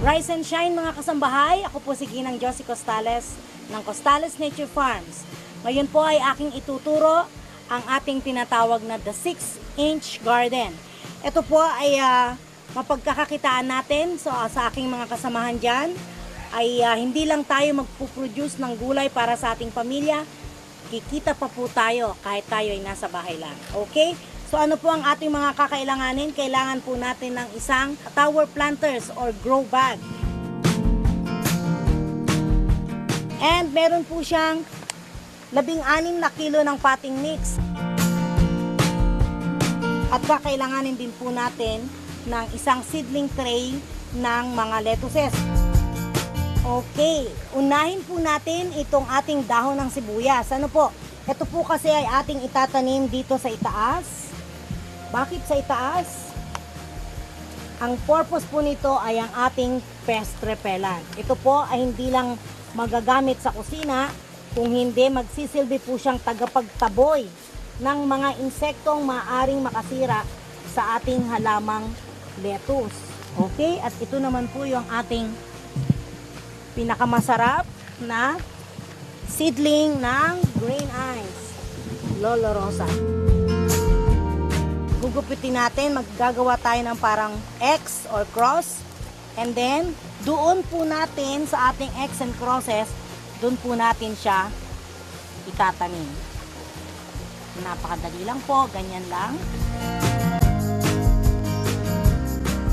Rise and shine mga kasambahay, ako po si Ginang Josie Costales ng Costales Nature Farms. Ngayon po ay aking ituturo ang ating tinatawag na the 6-inch garden. Ito po ay mapagkakakitaan natin sa aking mga kasamahan dyan ay hindi lang tayo magpuproduce ng gulay para sa ating pamilya, kikita pa po tayo kahit tayo ay nasa bahay lang. Okay? So ano po ang ating mga kakailanganin? Kailangan po natin ng isang tower planters or grow bag. And meron po siyang 16 na kilo ng potting mix. At kakailanganin din po natin ng isang seedling tray ng mga lettuces. Okay, unahin po natin itong ating dahon ng sibuyas. Ano po? Ito po kasi ay ating itatanim dito sa itaas. Bakit sa itaas? Ang purpose po nito ay ang ating pest repellent. Ito po ay hindi lang magagamit sa kusina, kung hindi magsisilbi po siyang tagapagtaboy ng mga insektong maaaring makasira sa ating halamang lettuce. Okay? At ito naman po yung ating pinakamasarap na seedling ng green eyes, Lolo Rosa. Gugupitin natin, maggagawa tayo ng parang X or cross, and then doon po natin sa ating X and crosses, doon po natin siya itatanim. Napakadali lang po, ganyan lang.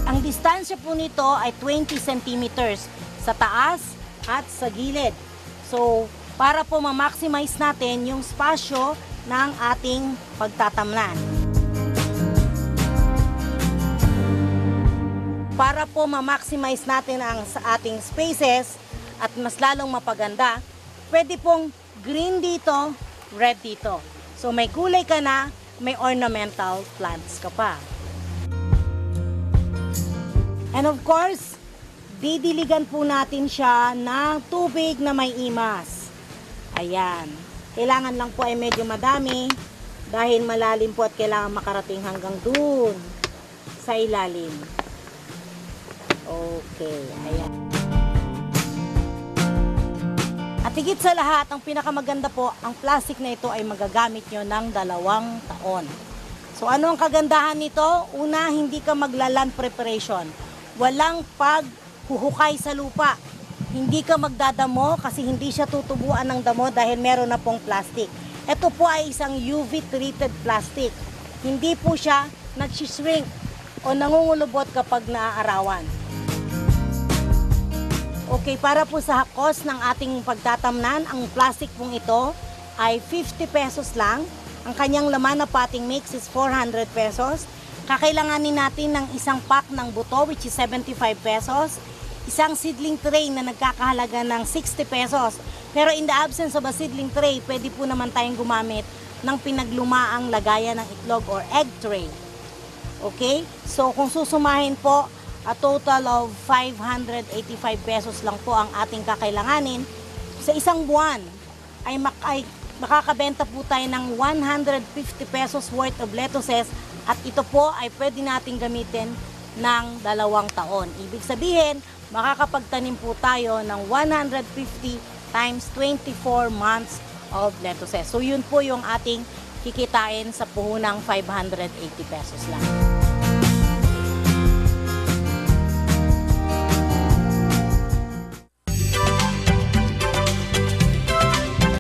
Ang distansya po nito ay 20 centimeters sa taas at sa gilid. So, para po ma-maximize natin yung spasyo ng ating pagtatamnan. Para po ma-maximize natin ang sa ating spaces at mas lalong mapaganda, pwede pong green dito, red dito. So may gulay ka na, may ornamental plants ka pa. And of course, didiligan po natin siya ng tubig na may imas. Ayan. Kailangan lang po ay medyo madami dahil malalim po at kailangan makarating hanggang dun sa ilalim. Okay, ayan. At higit sa lahat, ang pinakamaganda po, ang plastic na ito ay magagamit nyo ng 2 taon. So ano ang kagandahan nito? Una, hindi ka magla-land preparation. Walang paghuhukay sa lupa. Hindi ka magdadamo kasi hindi siya tutubuan ng damo dahil meron na pong plastic. Ito po ay isang UV treated plastic. Hindi po siya nag-shrink o nangungulubot kapag naaarawan. Okay, para po sa cost ng ating pagtatamnan, ang plastic pong ito ay 50 pesos lang. Ang kanyang laman na potting mix is 400 pesos. Kakailanganin natin ng isang pack ng buto which is 75 pesos. Isang seedling tray na nagkakahalaga ng 60 pesos. Pero in the absence of a seedling tray, pwede po naman tayong gumamit ng pinaglumaang lagayan ng itlog or egg tray. Okay? So kung susumahin po, a total of 585 pesos lang po ang ating kakailanganin. Sa isang buwan ay makakabenta po tayo ng 150 pesos worth of lettuces at ito po ay pwede nating gamitin ng 2 taon. Ibig sabihin, makakapagtanim po tayo ng 150 times 24 months of lettuces. So yun po yung ating kikitain sa puhunang 580 pesos lang.